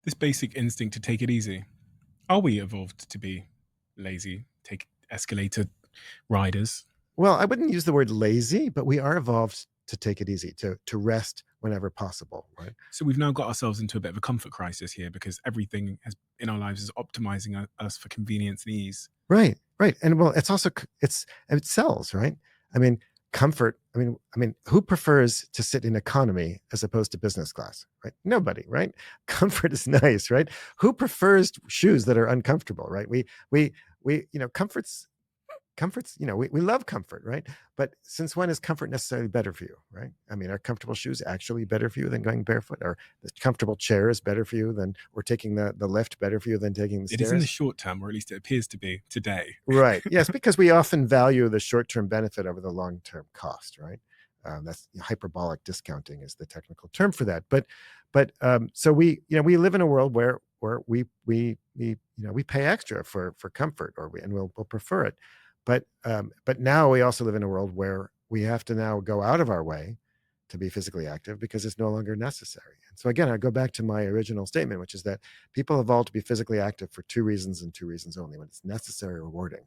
This basic instinct to take it easy. Are we evolved to be lazy, take escalator riders? Well, I wouldn't use the word lazy, but we are evolved to take it easy, to rest whenever possible, right? So we've now got ourselves into a bit of a comfort crisis here because everything has in our lives is optimizing us for convenience and ease. Right, right. And well, it's also it sells, right? I mean, comfort. I mean, who prefers to sit in economy as opposed to business class, right? Nobody, right? Comfort is nice, right? Who prefers shoes that are uncomfortable, right? Comfort's, we love comfort, right? But since when is comfort necessarily better for you, right? I mean, are comfortable shoes actually better for you than going barefoot? Or the comfortable chair is better for you than, or taking the lift better for you than taking the It is in the stairs? short term, or at least it appears to be today. Right. Yes, because we often value the short-term benefit over the long-term cost, right? That's hyperbolic discounting is the technical term for that. But so we live in a world where we pay extra for comfort, and we'll prefer it. But now we also live in a world where we have to now go out of our way to be physically active because it's no longer necessary. And so again, I go back to my original statement, which is that people evolve to be physically active for two reasons and two reasons only: when it's necessary or rewarding.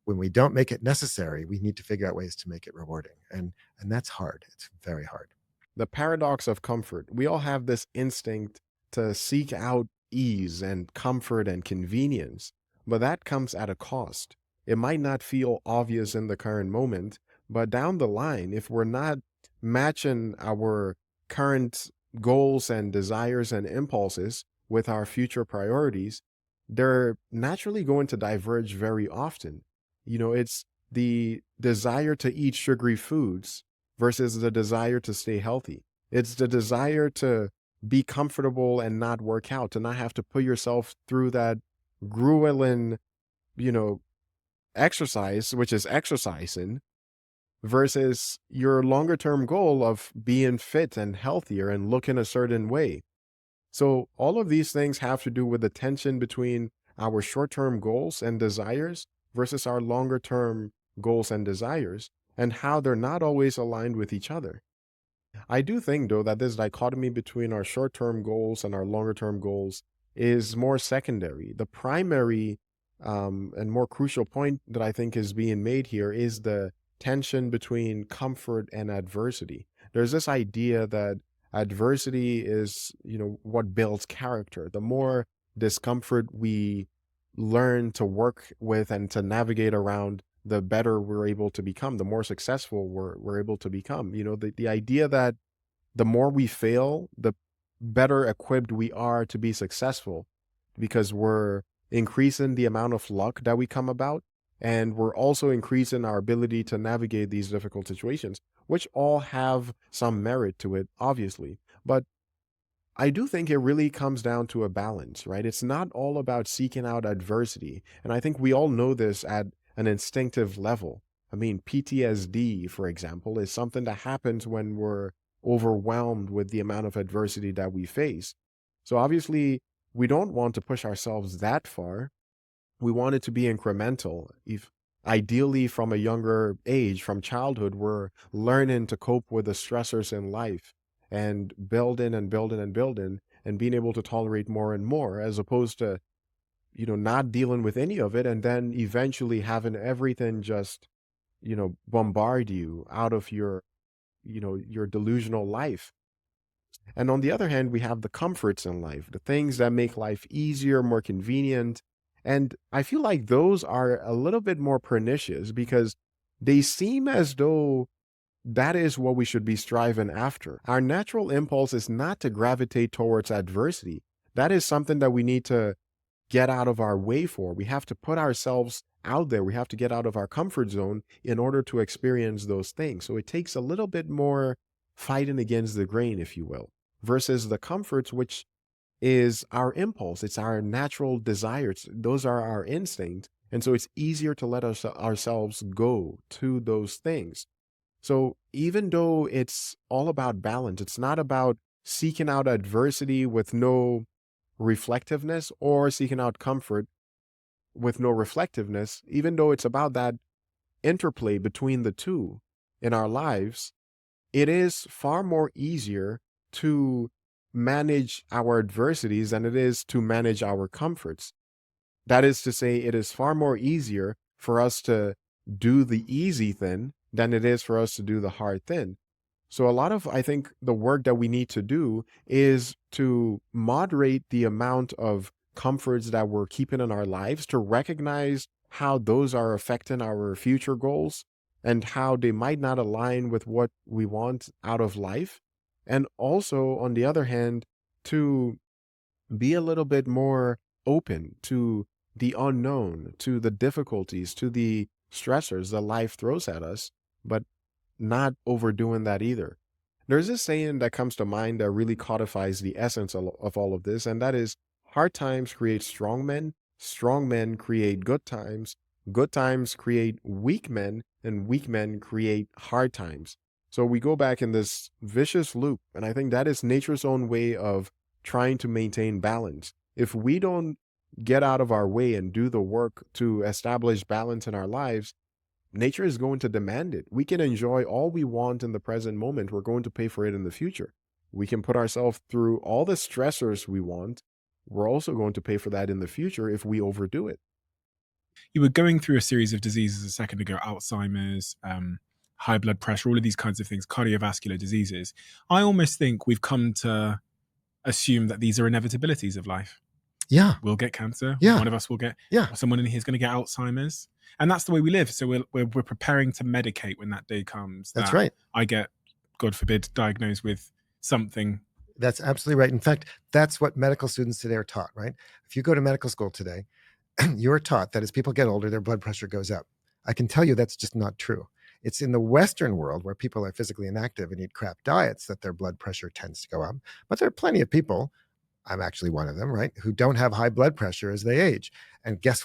When we don't make it necessary, we need to figure out ways to make it rewarding. And that's hard. It's very hard. The paradox of comfort. We all have this instinct to seek out ease and comfort and convenience, but that comes at a cost. It might not feel obvious in the current moment, but down the line, if we're not matching our current goals and desires and impulses with our future priorities, they're naturally going to diverge very often. It's the desire to eat sugary foods versus the desire to stay healthy. It's the desire to be comfortable and not work out, to not have to put yourself through that grueling, you know, exercise, which is exercising, versus your longer term goal of being fit and healthier and looking a certain way. So all of these things have to do with the tension between our short-term goals and desires versus our longer-term goals and desires, and how they're not always aligned with each other. I do think, though, that this dichotomy between our short-term goals and our longer-term goals is more secondary. The primary and more crucial point that I think is being made here is the tension between comfort and adversity. There's this idea that adversity is, what builds character. The more discomfort we learn to work with and to navigate around, the better we're able to become, the more successful we're able to become. The idea that the more we fail, the better equipped we are to be successful because we're increasing the amount of luck that we come about. And we're also increasing our ability to navigate these difficult situations, which all have some merit to it, obviously. But I do think it really comes down to a balance, right? It's not all about seeking out adversity. And I think we all know this at an instinctive level. I mean, PTSD, for example, is something that happens when we're overwhelmed with the amount of adversity that we face. So obviously, we don't want to push ourselves that far. We want it to be incremental. If ideally from a younger age, from childhood, we're learning to cope with the stressors in life and building and building and building and being able to tolerate more and more, as opposed to, not dealing with any of it and then eventually having everything just, bombard you out of your delusional life. And on the other hand, we have the comforts in life, the things that make life easier, more convenient. And I feel like those are a little bit more pernicious because they seem as though that is what we should be striving after. Our natural impulse is not to gravitate towards adversity. That is something that we need to get out of our way for. We have to put ourselves out there. We have to get out of our comfort zone in order to experience those things. So it takes a little bit more fighting against the grain, if you will, versus the comforts, which is our impulse. It's our natural desires. Those are our instincts. And so it's easier to let ourselves go to those things. So even though it's all about balance, it's not about seeking out adversity with no reflectiveness or seeking out comfort with no reflectiveness, even though it's about that interplay between the two in our lives, it is far more easier to manage our adversities than it is to manage our comforts. That is to say, it is far more easier for us to do the easy thing than it is for us to do the hard thing. So a lot of, I think, the work that we need to do is to moderate the amount of comforts that we're keeping in our lives, to recognize how those are affecting our future goals and how they might not align with what we want out of life. And also, on the other hand, to be a little bit more open to the unknown, to the difficulties, to the stressors that life throws at us, but not overdoing that either. There's this saying that comes to mind that really codifies the essence of all of this, and that is hard times create strong men create good times create weak men, and weak men create hard times. So we go back in this vicious loop, and I think that is nature's own way of trying to maintain balance. If we don't get out of our way and do the work to establish balance in our lives, nature is going to demand it. We can enjoy all we want in the present moment. We're going to pay for it in the future. We can put ourselves through all the stressors we want. We're also going to pay for that in the future if we overdo it. You were going through a series of diseases a second ago: Alzheimer's, high blood pressure, all of these kinds of things, cardiovascular diseases. I almost think we've come to assume that these are inevitabilities of life. Yeah. We'll get cancer. Yeah. One of us will get, Yeah. someone in here is going to get Alzheimer's. And that's the way we live. So we're preparing to medicate when that day comes. That's that right. I get, God forbid, diagnosed with something. That's absolutely right. In fact, that's what medical students today are taught, right? If you go to medical school today, you're taught that as people get older, their blood pressure goes up. I can tell you that's just not true. It's in the Western world where people are physically inactive and eat crap diets that their blood pressure tends to go up. But there are plenty of people, I'm actually one of them, right, who don't have high blood pressure as they age. And guess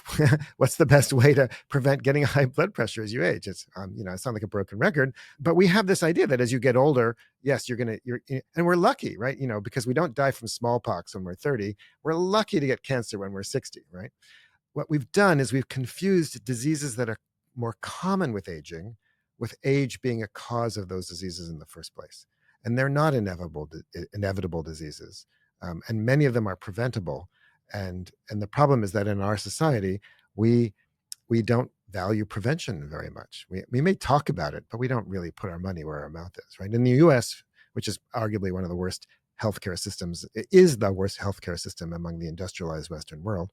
what's the best way to prevent getting high blood pressure as you age? It's, I sound like a broken record, but we have this idea that as you get older, yes, and we're lucky, right? Because we don't die from smallpox when we're 30. We're lucky to get cancer when we're 60, right? What we've done is we've confused diseases that are more common with aging with age being a cause of those diseases in the first place. And they're not inevitable diseases. And many of them are preventable. And the problem is that in our society, we don't value prevention very much. We may talk about it, but we don't really put our money where our mouth is, right? In the US, which is arguably one of the worst healthcare systems, it is the worst healthcare system among the industrialized Western world.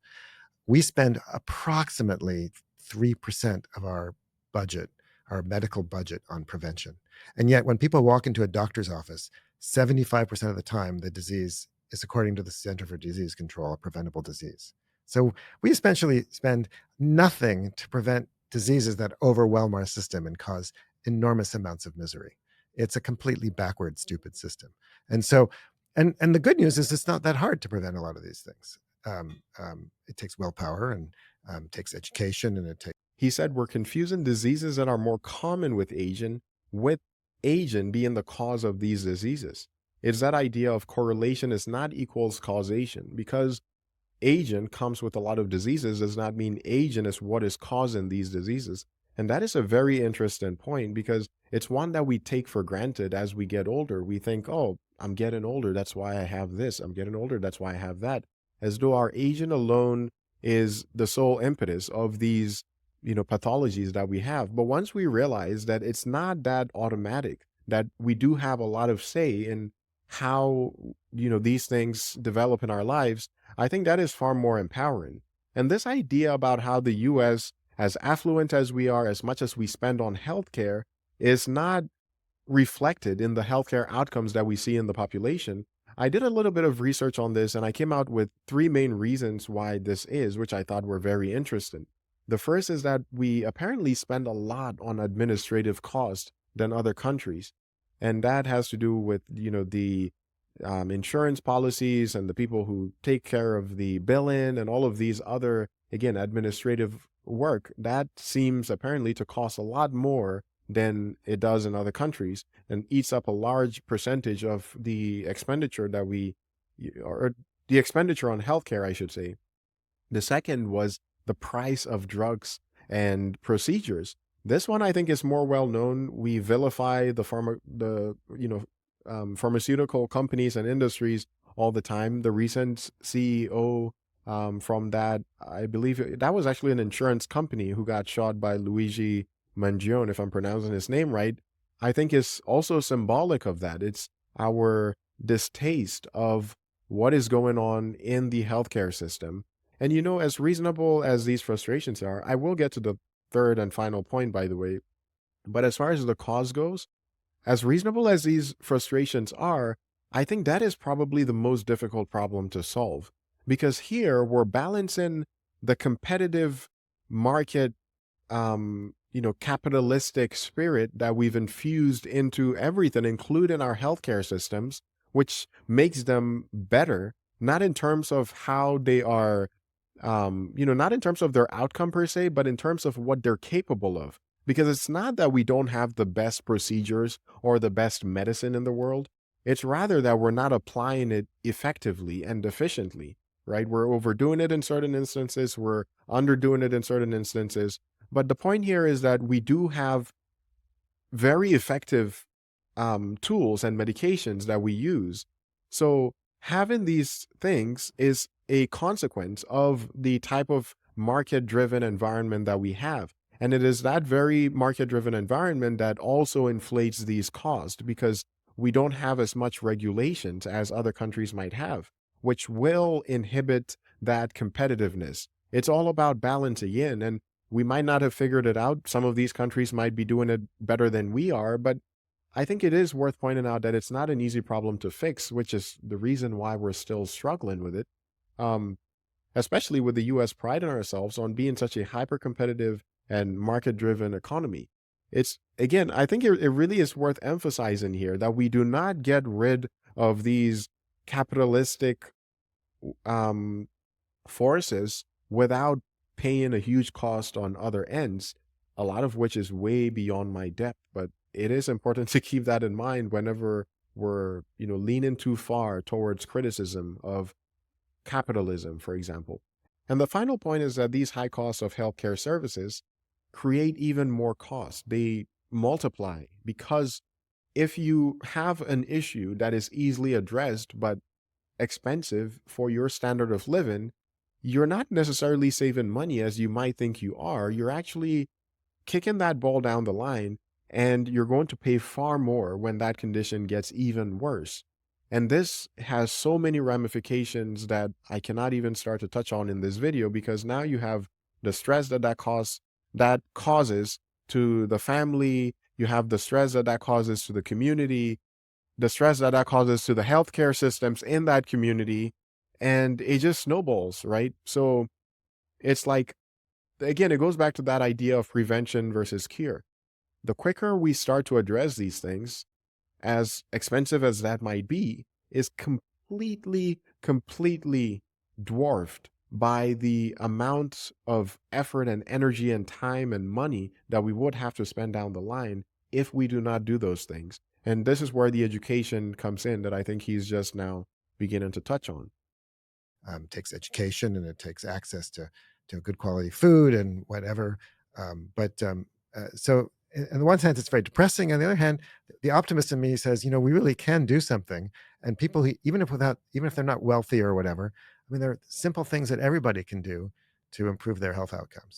We spend approximately 3% of our budget, our medical budget, on prevention. And yet, when people walk into a doctor's office, 75% of the time, the disease is, according to the Center for Disease Control, a preventable disease. So we essentially spend nothing to prevent diseases that overwhelm our system and cause enormous amounts of misery. It's a completely backward, stupid system. And so, and the good news is it's not that hard to prevent a lot of these things. It takes willpower and takes education, and it takes. He said we're confusing diseases that are more common with aging being the cause of these diseases. It's that idea of correlation is not equals causation, because aging comes with a lot of diseases does not mean aging is what is causing these diseases. And that is a very interesting point, because it's one that we take for granted as we get older. We think, oh, I'm getting older, that's why I have this. I'm getting older, that's why I have that. As though our aging alone is the sole impetus of these, pathologies that we have. But once we realize that it's not that automatic, that we do have a lot of say in how, these things develop in our lives, I think that is far more empowering. And this idea about how the US, as affluent as we are, as much as we spend on healthcare, is not reflected in the healthcare outcomes that we see in the population. I did a little bit of research on this, and I came out with three main reasons why this is, which I thought were very interesting. The first is that we apparently spend a lot on administrative cost than other countries. And that has to do with, the insurance policies and the people who take care of the billing and all of these other, again, administrative work. That seems apparently to cost a lot more than it does in other countries, and eats up a large percentage of the expenditure or the expenditure on healthcare, I should say. The second was the price of drugs and procedures. This one I think is more well known. We vilify the pharmaceutical companies and industries all the time. The recent CEO from that, I believe that was actually an insurance company who got shot by Luigi Mangione, if I'm pronouncing his name right, I think is also symbolic of that. It's our distaste of what is going on in the healthcare system. And as reasonable as these frustrations are, I will get to the third and final point, by the way. But as far as the cause goes, as reasonable as these frustrations are, I think that is probably the most difficult problem to solve. Because here we're balancing the competitive market, capitalistic spirit that we've infused into everything, including our healthcare systems, which makes them better, not in terms of how they are, not in terms of their outcome per se, but in terms of what they're capable of. Because it's not that we don't have the best procedures or the best medicine in the world. It's rather that we're not applying it effectively and efficiently, right? We're overdoing it in certain instances, we're underdoing it in certain instances. But the point here is that we do have very effective tools and medications that we use. So having these things is a consequence of the type of market driven environment that we have. And it is that very market driven environment that also inflates these costs because we don't have as much regulations as other countries might have, which will inhibit that competitiveness. It's all about balancing in. And we might not have figured it out. Some of these countries might be doing it better than we are, but I think it is worth pointing out that it's not an easy problem to fix, which is the reason why we're still struggling with it. Um, Especially with the US priding ourselves on being such a hyper competitive and market driven economy. It's again, I think it really is worth emphasizing here that we do not get rid of these capitalistic um, forces without paying a huge cost on other ends, a lot of which is way beyond my depth. But it is important to keep that in mind whenever we're, leaning too far towards criticism of capitalism, for example. And the final point is that these high costs of healthcare services create even more costs. They multiply because if you have an issue that is easily addressed but expensive for your standard of living, you're not necessarily saving money as you might think you are. You're actually kicking that ball down the line, and you're going to pay far more when that condition gets even worse. And this has so many ramifications that I cannot even start to touch on in this video because now you have the stress that causes to the family, you have the stress that causes to the community, the stress that causes to the healthcare systems in that community, and it just snowballs, right? So it's like, again, it goes back to that idea of prevention versus cure. The quicker we start to address these things, as expensive as that might be, is completely dwarfed by the amount of effort and energy and time and money that we would have to spend down the line if we do not do those things. And this is where the education comes in that I think he's just now beginning to touch on. It takes education and it takes access to good quality food and whatever. So in the one sense, it's very depressing. On the other hand, the optimist in me says, we really can do something. And people, even if they're not wealthy or whatever, I mean, there are simple things that everybody can do to improve their health outcomes.